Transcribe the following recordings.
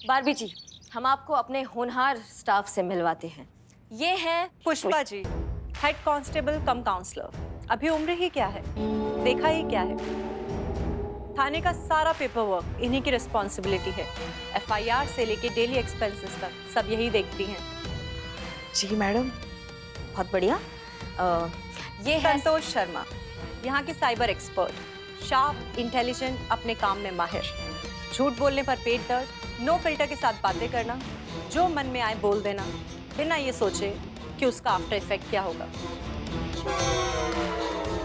Barbie जी, हम आपको अपने होनहार स्टाफ से मिलवाते हैं। ये है पुष्पा जी, हेड कांस्टेबल कम काउंसलर। अभी उम्र ही क्या है, देखा ही क्या है। थाने का सारा पेपर वर्क इन्हीं की रिस्पॉन्सिबिलिटी है। एफआईआर से लेके डेली एक्सपेंसेस तक सब यही देखती हैं। जी मैडम। बहुत बढ़िया। ये है संतोष शर्मा, यहाँ के साइबर एक्सपर्ट, शार्प, इंटेलिजेंट, अपने काम में माहिर। झूठ बोलने पर पेट दर्द, नो फिल्टर के साथ बातें करना, जो मन में आए बोल देना, बिना ये सोचे कि उसका आफ्टर इफेक्ट क्या होगा।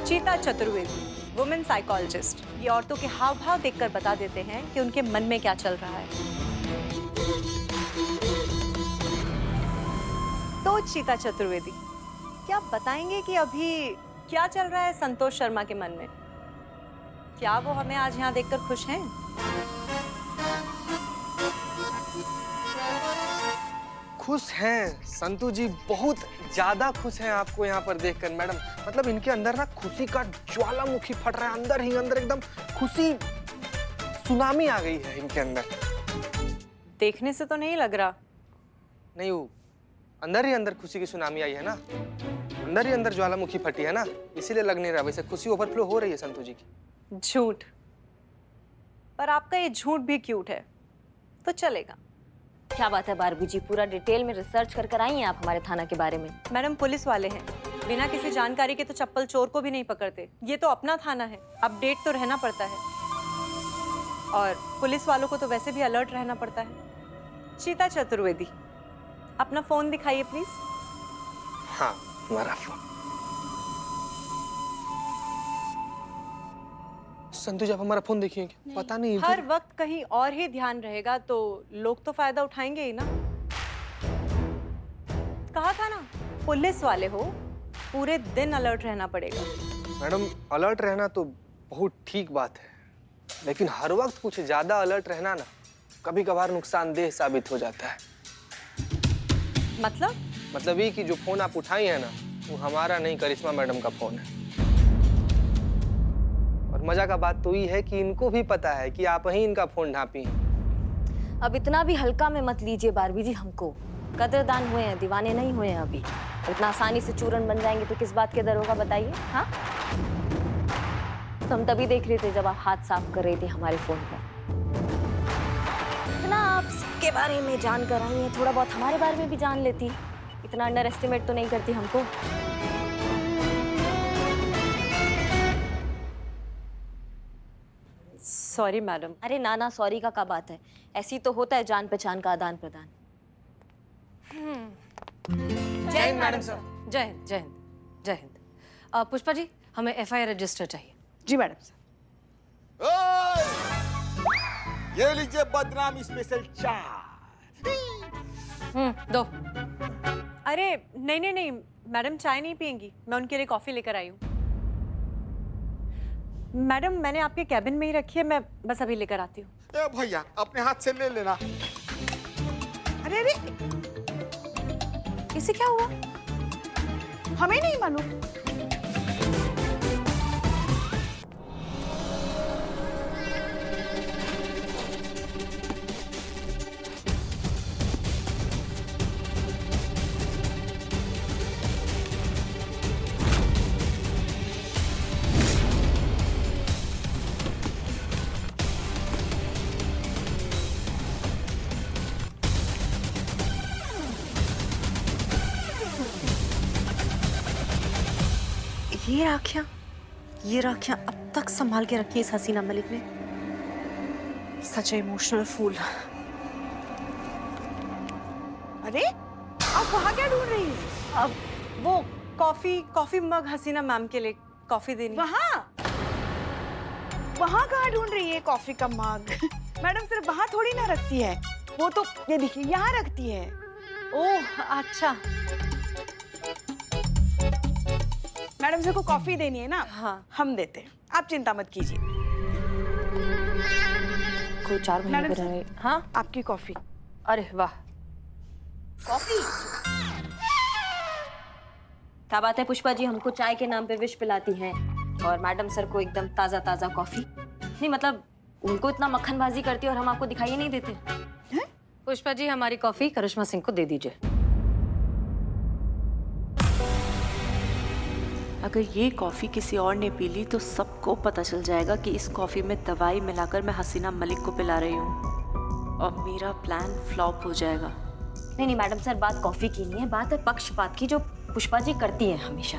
चीता चतुर्वेदी, वुमेन साइकोलॉजिस्ट, ये औरतों के हाव भाव देखकर बता देते हैं कि उनके मन में क्या चल रहा है। तो चीता चतुर्वेदी, क्या आप बताएंगे कि अभी क्या चल रहा है संतोष शर्मा के मन में? क्या वो हमें आज यहाँ देखकर खुश हैं? खुश हैं संतू जी, बहुत ज्यादा खुश हैं आपको यहाँ पर देखकर मैडम। मतलब इनके अंदर ना खुशी का ज्वालामुखी फट रहा है, अंदर ही अंदर एकदम खुशी सुनामी आ गई है इनके अंदर। देखने से तो नहीं लग रहा। नहीं, वो अंदर ही अंदर खुशी की सुनामी आई है ना, अंदर ही अंदर ज्वालामुखी फटी है ना, इसीलिए लग नहीं रहा। वैसे खुशी ओवरफ्लो हो रही है संतू जी की। झूठ, पर आपका ये झूठ भी क्यूट है, तो चलेगा। क्या बात है बारबी जी, पूरा डिटेल में रिसर्च कर आई हैं आप हमारे थाना के बारे में। मैडम पुलिस वाले हैं, बिना किसी जानकारी के तो चप्पल चोर को भी नहीं पकड़ते। ये तो अपना थाना है, अपडेट तो रहना पड़ता है। और पुलिस वालों को तो वैसे भी अलर्ट रहना पड़ता है। चीता चतुर्वेदी, अपना फोन दिखाइए प्लीज। हाँ, हमारा फोन। संतू जी, आप हमारा फोन देखिए क्या? पता नहीं हर वक्त कहीं और ही ध्यान रहेगा तो लोग तो फायदा उठाएंगे ही ना। कहा था ना, पुलिस वाले हो, पूरे दिन अलर्ट रहना पड़ेगा। मैडम, अलर्ट रहना तो बहुत ठीक बात है, लेकिन हर वक्त कुछ ज्यादा अलर्ट रहना ना कभी कभार नुकसानदेह साबित हो जाता है। मतलब ये कि जो फोन आप उठाई है ना, वो हमारा नहीं, करिश्मा मैडम का फोन है। और मजा का बात तो ये है कि इनको भी पता है कि आप ही इनका फोन ढांपी हैं। अब इतना भी हल्का में मत लीजिए बारबी जी हमको। कदरदान हुए हैं, दीवाने नहीं हुए हैं अभी। इतना आसानी से चूरन बन जाएंगे तो किस बात के डर होगा बताइए। हाँ, तो हम तभी देख रहे थे जब आप हाथ साफ कर रहे थे हमारे फोन पर। इतना आप सबके बारे में जान कर आई हैं, थोड़ा बहुत हमारे बारे में भी जान लेती। इतना अंडर एस्टिमेट तो नहीं करती हमको। Sorry madam. अरे ना ना, सॉरी का क्या बात है, ऐसी तो होता है जान पहचान का आदान प्रदान। जय हिंद मैडम सर। जय हिंद, जय हिंद, जय हिंद। पुष्पा जी, हमें एफआईआर रजिस्टर चाहिए। जी मैडम सर। ये लीजिए बदनाम स्पेशल चाय। दो। अरे नहीं नहीं नहीं, मैडम चाय नहीं पियेंगी, मैं उनके लिए कॉफी लेकर आई हूँ। मैडम मैंने आपके कैबिन में ही रखी है, मैं बस अभी लेकर आती हूँ। ए भैया, अपने हाथ से ले लेना। अरे अरे, इसे क्या हुआ? हमें नहीं मालूम। ये राखियां अब तक संभाल के रखी इस हसीना मलिक ने। सच इमोशनल फूल। अरे आप वहां क्या ढूंढ रही हैं? अब वो कॉफी मग हसीना मैम के लिए कॉफी देनी। वहां कहाँ ढूंढ रही है कॉफी का मग? मैडम सिर्फ वहां थोड़ी ना रखती है, वो तो ये देखिए यहाँ रखती है। ओह अच्छा। मैडम से को कॉफी देनी है ना? हाँ। हम देते हैं, आप चिंता मत कीजिए। कोई 4 महीने मैडम रहे। सर, हाँ, आपकी कॉफी। अरे वाह। कॉफी। क्या बात है पुष्पा जी, हमको चाय के नाम पे विश पिलाती हैं और मैडम सर को एकदम ताजा ताजा कॉफी। नहीं मतलब उनको इतना मक्खनबाजी करती है और हम आपको दिखाई नहीं देते। पुष्पा जी, हमारी कॉफी करिश्मा सिंह को दे दीजिए। अगर ये कॉफ़ी किसी और ने पी ली तो सबको पता चल जाएगा कि इस कॉफ़ी में दवाई मिलाकर मैं हसीना मलिक को पिला रही हूँ और मेरा प्लान फ्लॉप हो जाएगा। नहीं मैडम सर, बात कॉफी की नहीं है, बात है पक्षपात की जो पुष्पा जी करती हैं हमेशा।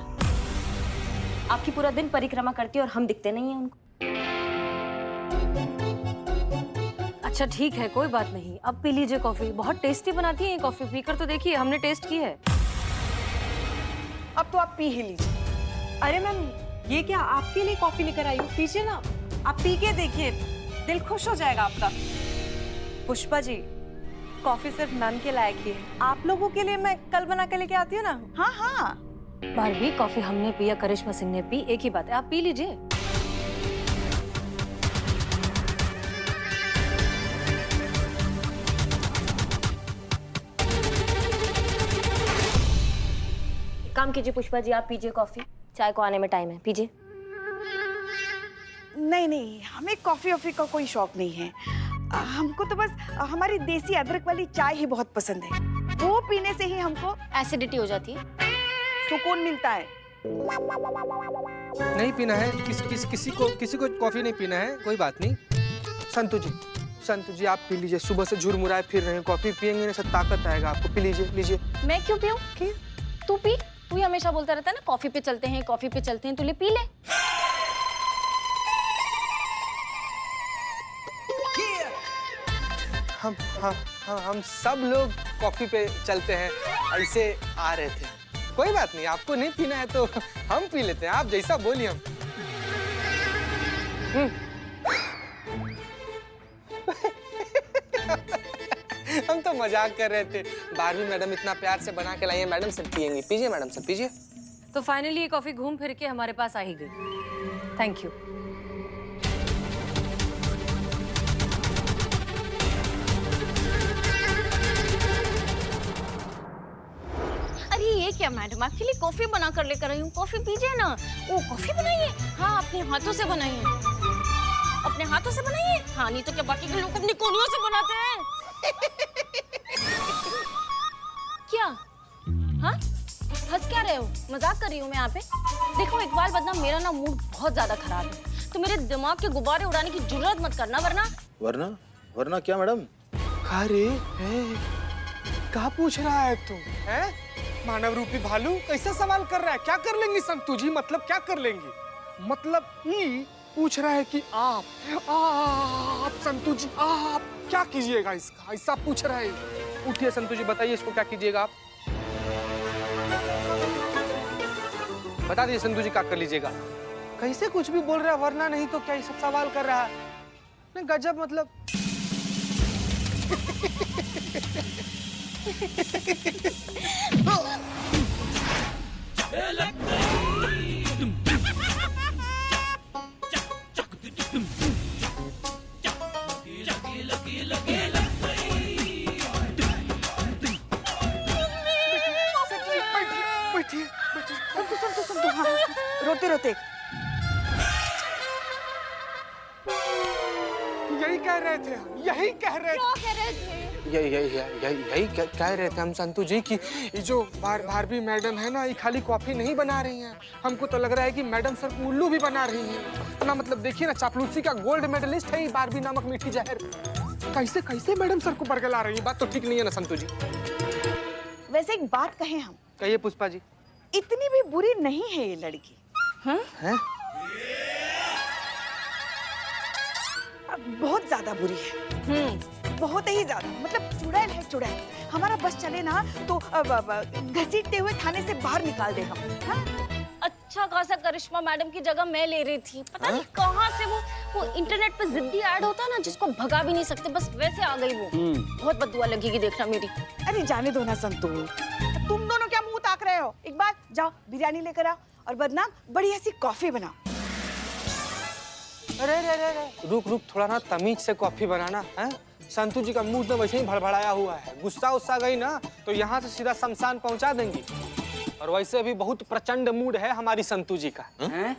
आपकी पूरा दिन परिक्रमा करती है और हम दिखते नहीं हैं उनको। अच्छा ठीक है, कोई बात नहीं, अब पी लीजिए कॉफी। बहुत टेस्टी बनाती है ये कॉफी, पीकर तो देखिए, हमने टेस्ट की है। अब तो आप पी ही लीजिए। अरे मैम, ये क्या आपके लिए कॉफी लेकर आई हूँ, पीजिए ना। आप पी के देखिए, दिल खुश हो जाएगा आपका। पुष्पा जी, कॉफी सिर्फ मैम के लायक ही है, आप लोगों के लिए मैं कल बना के लेके आती हूँ ना। हाँ हाँ, बारबी, कॉफी हमने पी या करिश्मा सिंह ने पी, एक ही बात है, आप पी लीजिए। काम कीजिए पुष्पा जी, आप पीजिए कॉफी, चाय को आने में टाइम है, पीजिए। नहीं, हमें कॉफी वॉफी का कोई शौक नहीं है। हमको तो बस हमारी देसी अदरक वाली चाय ही बहुत पसंद है। वो पीने से ही हमको एसिडिटी हो जाती है। सुकून मिलता है। नहीं पीना है, किसी को कॉफी नहीं पीना है, कोई बात नहीं। संतू जी आप पी लीजिए, सुबह से झुरमुराए फिर रहे हैं, कॉफी पियेंगे ना सब ताकत आएगा आपको, पी लीजिए। मैं क्यों पीऊं? तू पी, तू ही हमेशा बोलता रहता है ना कॉफी पे चलते हैं, कॉफी पे चलते हैं, तू ले पी ले। हम सब लोग कॉफी पे चलते हैं, ऐसे आ रहे थे। कोई बात नहीं, आपको नहीं पीना है तो हम पी लेते हैं, आप जैसा बोलिए। हम तो मजाक कर रहे थे। बारहवीं मैडम इतना प्यार से बना के लाई है, मैडम सब पियेंगी। पीजिए मैडम सब पीजिए। तो फाइनली ये कॉफी घूम फिर के हमारे पास आ ही गई। Thank you. अरे ये क्या मैडम, आपके लिए कॉफी बना कर लेकर आई हूँ, कॉफी पीजिए ना। ओ कॉफी बनाइए? हाँ, अपने हाथों से बनाइए। अपने हाथों से बनाइए? हाँ, नहीं तो क्या बाकी के लोग अपनी कोलियों से बनाते हैं? क्या? हाँ? हंस क्या रहे हो? मजाक कर रही हूँ मैं यहाँ पे। देखो इकबाल बदनाम, मेरा ना मूड बहुत ज्यादा खराब है, तो मेरे दिमाग के गुब्बारे उड़ाने की जुर्रत मत करना, वरना क्या मैडम? अरे क्या पूछ रहा है तुम? हैं? मानव रूपी भालू कैसा सवाल कर रहा है? क्या कर लेंगी संतू जी? मतलब क्या कर लेंगी? मतलब ही पूछ रहा है कि आप संतू जी आप क्या कीजिएगा इसका, ऐसा पूछ रहा है। उठिए संतू जी, बताइए इसको क्या कीजिएगा आप? बता दीजिए संतू जी, क्या कर लीजिएगा? कैसे कुछ भी बोल रहा है, वरना नहीं तो क्या ये सब सवाल कर रहा है? गजब, मतलब संतु, हाँ, रोते रोते। यही कह रहे थे हम, यही कह रहे थे। यही कह रहे थे हम संतू जी कि ये जो भारबी मैडम है ना, ये खाली कॉफी नहीं बना रही हैं, हमको तो लग रहा है कि मैडम सर उल्लू भी बना रही हैं ना। मतलब देखिए ना, चापलूसी का गोल्ड मेडलिस्ट है ये बारबी नामक मीठी जहर। कैसे मैडम सर को बरगला रही है? बात तो ठीक नहीं है ना संतू जी। वैसे एक बात कहें हम, कहिए पुष्पा जी। इतनी भी बुरी नहीं है ये लड़की। हाँ? हैं? बहुत ज्यादा बुरी है। बहुत ही ज्यादा, मतलब चुड़ैल है, चुड़ैल। हमारा बस चले ना तो घसीटते हुए थाने से बाहर निकाल दे हम। हाँ? अच्छा खासा करिश्मा मैडम की जगह मैं ले रही थी, पता नहीं कहाँ से वो इंटरनेट पे जिद्दी ऐड होता है ना, जिसको भगा भी नहीं सकते, बस वैसे आ गई वो। बहुत बददुआ लगेगी देखना मेरी। अरे जाने दो ना संतू, तुम दोनों क्या मुंह ताक रहे हो? एक बार जाओ बिरयानी लेकर आओ और बदनाम बढ़िया सी कॉफी बनाओ। अरे रुक, थोड़ा ना तमीज से कॉफी बनाना है। संतू जी का मुंह तो वैसे ही भड़बड़ाया हुआ है, गुस्सा गई ना तो यहाँ से सीधा शमशान पहुंचा देंगी। और वैसे भी बहुत प्रचंड मूड है हमारी संतू जी का। हैं?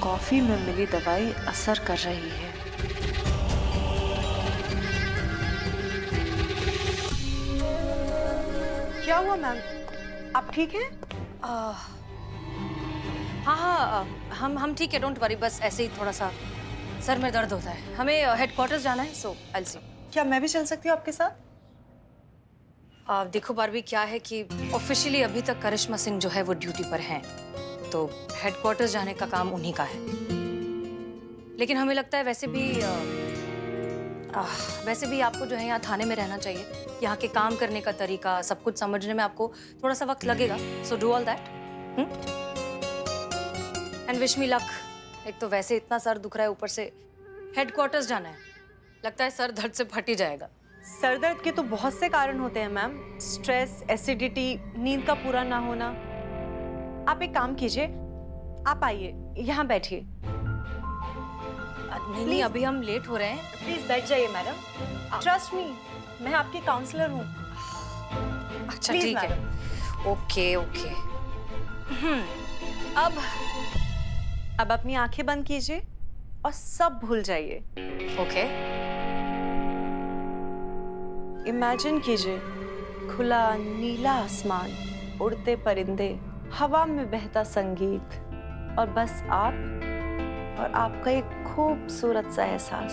कॉफी में मिली दवाई असर कर रही है। क्या हुआ मैम, आप ठीक हैं? हाँ हाँ, हम ठीक है, डोंट वरी। बस ऐसे ही थोड़ा सा सर में दर्द होता है। हमें हेडक्वार्टर्स जाना है, सो आई विल सी। क्या मैं भी चल सकती हूँ आपके साथ? देखो बारबी, क्या है कि ऑफिशियली अभी तक करिश्मा सिंह जो है वो ड्यूटी पर हैं, तो हेडक्वार्टर्स जाने का काम उन्हीं का है। लेकिन हमें लगता है वैसे भी आपको जो है यहाँ थाने में रहना चाहिए। यहाँ के काम करने का तरीका, सब कुछ समझने में आपको थोड़ा सा वक्त लगेगा। So do all that and wish me luck. एक तो वैसे इतना सर दुख रहा है, ऊपर से हेडक्वार्टर्स जाना है। लगता है सर दर्द से फट ही जाएगा। सर दर्द के तो बहुत से कारण होते हैं मैम, स्ट्रेस, एसिडिटी, नींद का पूरा ना होना। आप एक काम कीजिए, आप आइए, यहाँ बैठिए। नहीं, अभी हम लेट हो रहे हैं। प्लीज बैठ जाइए मैडम, ट्रस्ट मी, मैं आपकी काउंसलर हूँ। अच्छा Please, ठीक है, ओके ओके। अब अपनी आंखें बंद कीजिए और सब भूल जाइए। ओके। इमेजिन कीजिए, खुला नीला आसमान, उड़ते परिंदे, हवा में बहता संगीत और बस आप और आपका एक खूबसूरत सा एहसास।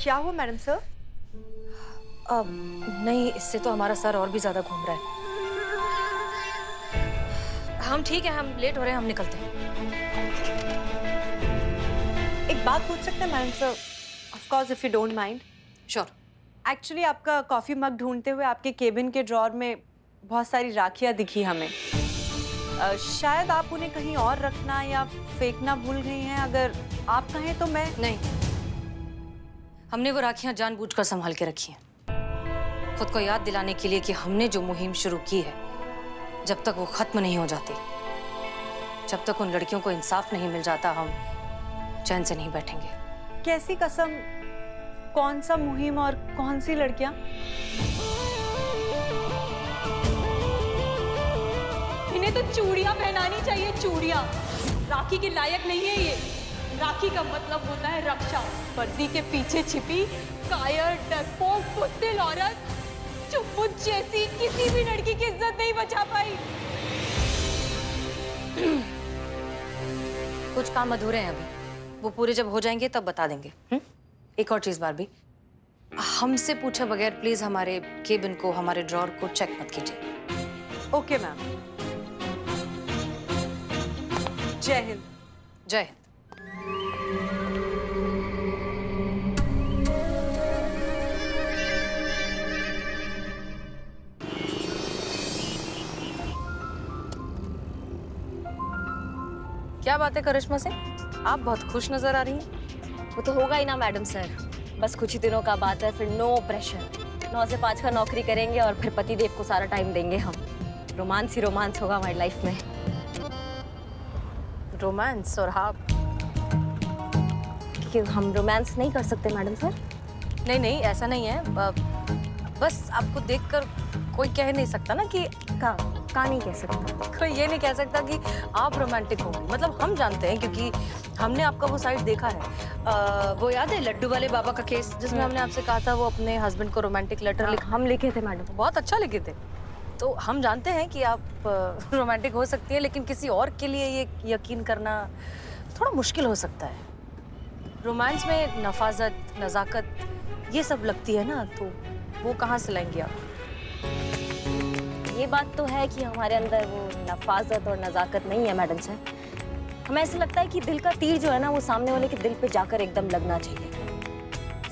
क्या हुआ मैडम सर? नहीं, इससे तो हमारा सर और भी ज्यादा घूम रहा है। हम ठीक है, हम लेट हो रहे हैं, हम निकलते हैं। एक बात पूछ सकते हैं madam sir? Of course if you don't mind. Sure. Actually आपका कॉफी मग ढूंढते हुए आपके केबिन के ड्रॉर में बहुत सारी राखियां दिखी हमें। शायद आप उन्हें कहीं और रखना या फेंकना भूल गई हैं। अगर आप कहें तो मैं... नहीं, हमने वो राखियां जानबूझकर संभाल के रखी हैं, खुद को याद दिलाने के लिए कि हमने जो मुहिम शुरू की है, जब तक वो खत्म नहीं हो जाती, जब तक उन लड़कियों को इंसाफ नहीं मिल जाता, हम चैन से नहीं बैठेंगे। कैसी कसम? कौन सा मुहिम और कौन सी लड़कियां? इन्हें तो चूड़ियां पहनानी चाहिए, चूड़ियां। राखी के लायक नहीं है ये। राखी का मतलब होता है रक्षा। वर्दी के पीछे छिपी कायर, डरपोक, बुज़दिल औरत जो मुझ जैसी किसी भी लड़की की इज्जत नहीं बचा पाई। कुछ काम अधूरे हैं अभी, वो पूरे जब हो जाएंगे तब बता देंगे। एक और चीज बारबी, हमसे पूछे बगैर प्लीज हमारे केबिन को, हमारे ड्रॉर को चेक मत कीजिए। Okay ma'am. जय हिंद। जय हिंद। क्या बात है करिश्मा सिंह, आप बहुत खुश नजर आ रही हैं। वो तो होगा ही ना मैडम सर, बस कुछ ही दिनों का बात है, फिर नो प्रेशर। 9 से 5 का नौकरी करेंगे और फिर पति देव को सारा टाइम देंगे हम। रोमांस ही रोमांस होगा हमारी लाइफ में। रोमांस? और हाँ, कि हम रोमांस नहीं कर सकते मैडम सर? नहीं नहीं, ऐसा नहीं है। बस आपको देखकर कोई कह नहीं सकता ना कि का नहीं कह सकता। कोई ये नहीं कह सकता कि आप रोमांटिक होंगे। मतलब हम जानते हैं, क्योंकि हमने आपका वो साइड देखा है। वो याद है लड्डू वाले बाबा का केस, जिसमें हमने आपसे कहा था वो अपने हस्बैंड को रोमांटिक लेटर हम लिखे थे मैडम। बहुत अच्छा लिखे थे। तो हम जानते हैं कि आप रोमांटिक हो सकती है, लेकिन किसी और के लिए ये यकीन करना थोड़ा मुश्किल हो सकता है। रोमांस में नफाजत, नज़ाकत ये सब लगती है ना, तो वो कहाँ से लाएंगे आप? ये बात तो है कि हमारे अंदर वो नफाजत और नज़ाकत नहीं है मैडम सर। हमें ऐसा लगता है कि दिल का तीर जो है ना, वो सामने वाले के दिल पे जाकर एकदम लगना चाहिए।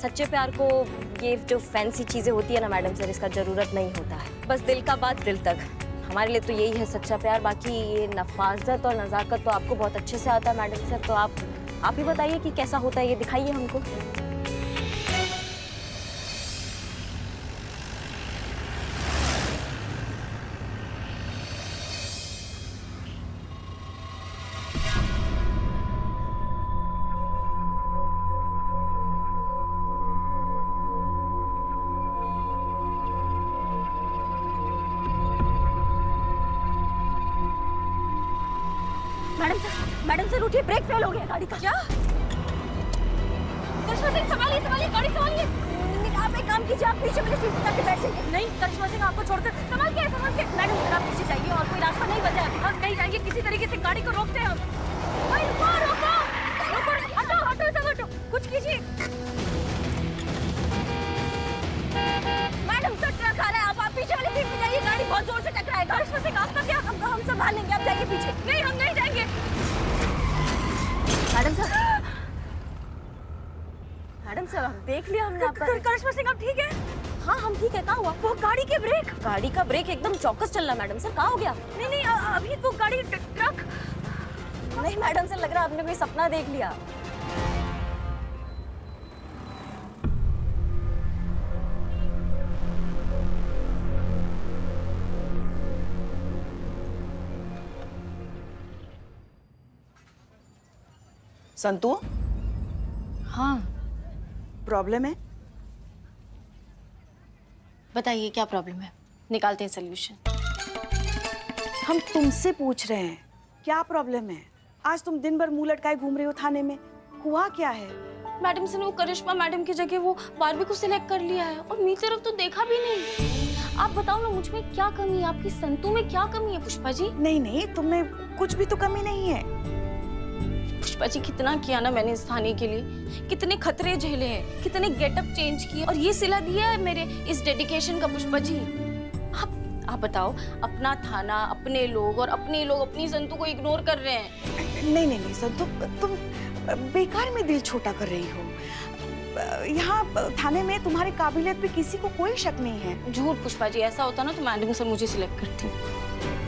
सच्चे प्यार को ये जो फैंसी चीज़ें होती है ना मैडम सर, इसका ज़रूरत नहीं होता है। बस दिल का बात दिल तक, हमारे लिए तो यही है सच्चा प्यार। बाकी ये नफाजत और नज़ाकत तो आपको बहुत अच्छे से आता है मैडम सर। तो आप ही बताइए कि कैसा होता है, ये दिखाइए हमको। मैडम सर उठिए, ब्रेक फेल हो गया गाड़ी का। क्या? करिश्मा सिंह संभालिए संभालिए, गाड़ी संभालिए। आप एक काम कीजिए, आप पीछे मेरे सीट पर जाके बैठ जाइए। नहीं करिश्मा सिंह, आपको छोड़कर संभाल के मैडम सर, आप पीछे जाइए और कोई रास्ता नहीं बचा है। हम नहीं जाएंगे, किसी तरीके से गाड़ी को रोकते हैं हम। भाई रुको रुको रुको, हटो हटो सब हटो, कुछ कीजिए। मैडम सर ट्रक आ रहा है, आप पीछे वाली सीट पे जाइए, गाड़ी बहुत जोर से टकराएगा। करिश्मा सिंह आपका क्या, हम संभाल लेंगे, आप जाइए पीछे। नहीं हम नहीं जाएंगे। मैडम सर हम देख लिया हमने आपका। करिश्मा सिंह आप ठीक है? हाँ हम ठीक है। कहाँ हुआ? वो गाड़ी का ब्रेक एकदम चौकस चल रहा। मैडम सर कहाँ हो गया? नहीं अभी वो गाड़ी ट्रक। नहीं मैडम सर, लग रहा है आपने कोई सपना देख लिया। संतु, हाँ प्रॉब्लम है? बताइए क्या प्रॉब्लम है, निकालते हैं सोल्यूशन। हम तुमसे पूछ रहे हैं क्या प्रॉब्लम है? आज तुम दिन भर मुंह लटकाए घूम रही हो थाने में, हुआ क्या है? मैडम से ने वो करिश्मा मैडम की जगह वो बारबी को सिलेक्ट कर लिया है और मेरी तरफ तो देखा भी नहीं। आप बताओ ना, मुझ में क्या कमी है, आपकी संतु में क्या कमी है पुष्पा जी? नहीं तुमने कुछ भी तो कमी नहीं है। पुष्पा जी कितना किया ना मैंने इस थाने के लिए, कितने खतरे झेले हैं, कितने गेटअप चेंज किए और ये सिला दिया है मेरे इस डेडिकेशन का। पुष्पा जी आप बताओ, अपना थाना, अपने लोग और अपने लोग अपनी संतु को इग्नोर कर रहे हैं। नहीं संतु, तुम बेकार में दिल छोटा कर रही हो। यहाँ थाने में तुम्हारी काबिलियत पे किसी को कोई शक नहीं है। झूठ पुष्पा जी, ऐसा होता ना तो मैडम सर मुझे सिलेक्ट करती।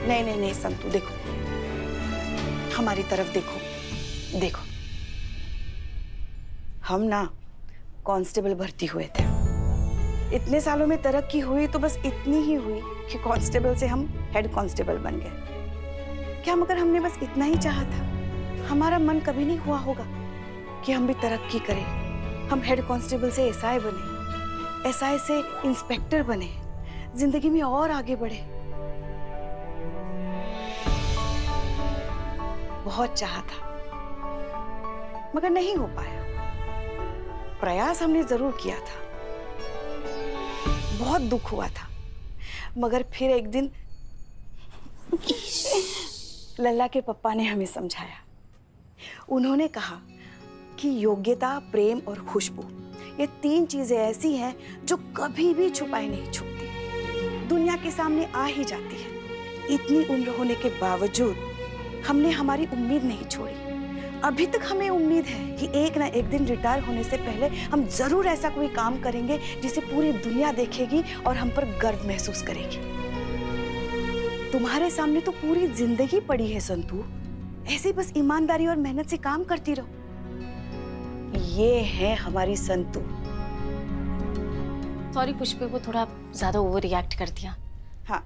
नहीं संतु, देखो हमारी तरफ देखो। हम ना कांस्टेबल भर्ती हुए थे, इतने सालों में तरक्की हुई तो बस इतनी ही हुई कि कांस्टेबल से हम हेड कांस्टेबल बन गए। क्या मगर हमने बस इतना ही चाहा था? हमारा मन कभी नहीं हुआ होगा कि हम भी तरक्की करें, हम हेड कांस्टेबल से एसआई बने, एसआई से इंस्पेक्टर बने, जिंदगी में और आगे बढ़े। बहुत चाहा था मगर नहीं हो पाया। प्रयास हमने जरूर किया था, बहुत दुख हुआ था, मगर फिर एक दिन लल्ला के पप्पा ने हमें समझाया। उन्होंने कहा कि योग्यता, प्रेम और खुशबू, ये 3 चीजें ऐसी हैं जो कभी भी छुपाई नहीं छुपती, दुनिया के सामने आ ही जाती है। इतनी उम्र होने के बावजूद हमने हमारी उम्मीद नहीं छोड़ी। अभी तक हमें उम्मीद है कि एक ना एक दिन रिटायर होने से पहले हम जरूर ऐसा कोई काम करेंगे जिसे पूरी दुनिया देखेगी और हम पर गर्व महसूस करेगी। तुम्हारे सामने तो पूरी जिंदगी पड़ी है संतु, ऐसे बस ईमानदारी और मेहनत से काम करती रहो। ये है हमारी संतु। सॉरी पुष्पे, वो थोड़ा ज्यादा ओवर रिएक्ट कर दिया। हाँ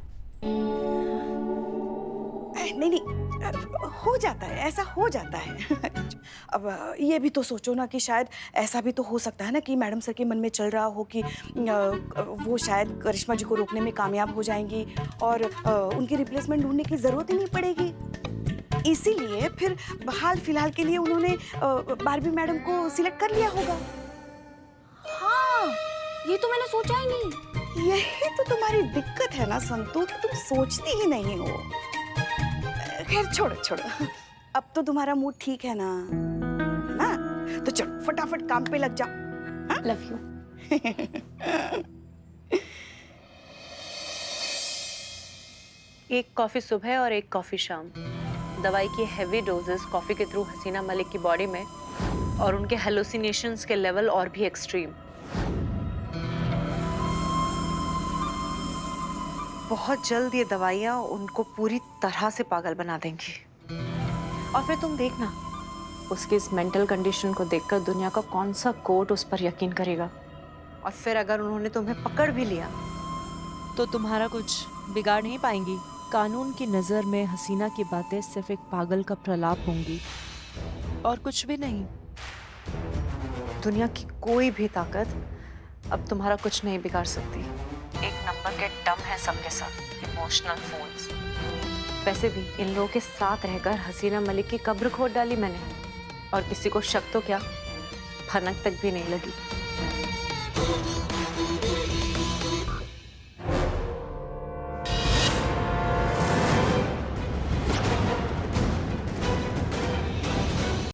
नहीं हो जाता है, ऐसा हो जाता है। अब ये भी तो सोचो ना कि शायद ऐसा भी तो हो सकता है ना कि मैडम सर के मन में चल रहा हो कि वो शायद करिश्मा जी को रोकने में कामयाब हो जाएंगी और उनकी रिप्लेसमेंट ढूंढने की जरूरत ही नहीं पड़ेगी। इसीलिए फिर हाल फिलहाल के लिए उन्होंने बारबी मैडम को सिलेक्ट कर लिया होगा। हाँ ये तो मैंने सोचा ही नहीं। यही तो तुम्हारी दिक्कत है ना संतु, कि तुम सोचती ही नहीं हो। खैर छोड़ो, अब तो तुम्हारा मूड ठीक है ना? तो चलो फटाफट काम पे लग जाओ। Love you. एक कॉफी सुबह और एक कॉफी शाम। दवाई की हेवी डोजेस कॉफी के थ्रू हसीना मलिक की बॉडी में और उनके हेलुसिनेशंस के लेवल और भी एक्सट्रीम। बहुत जल्द ये दवाइयाँ उनको पूरी तरह से पागल बना देंगी और फिर तुम देखना उसकी इस मेंटल कंडीशन को देखकर दुनिया का कौन सा कोर्ट उस पर यकीन करेगा। और फिर अगर उन्होंने तुम्हें पकड़ भी लिया तो तुम्हारा कुछ बिगाड़ नहीं पाएंगी। कानून की नज़र में हसीना की बातें सिर्फ एक पागल का प्रलाप होंगी और कुछ भी नहीं। दुनिया की कोई भी ताकत अब तुम्हारा कुछ नहीं बिगाड़ सकती। एक नंबर के डम है सबके सब, इमोशनल फोन्स। वैसे भी इन लोगों के साथ रहकर हसीना मलिक की कब्र खोद डाली मैंने, और किसी को शक तो क्या, भनक तक भी नहीं लगी।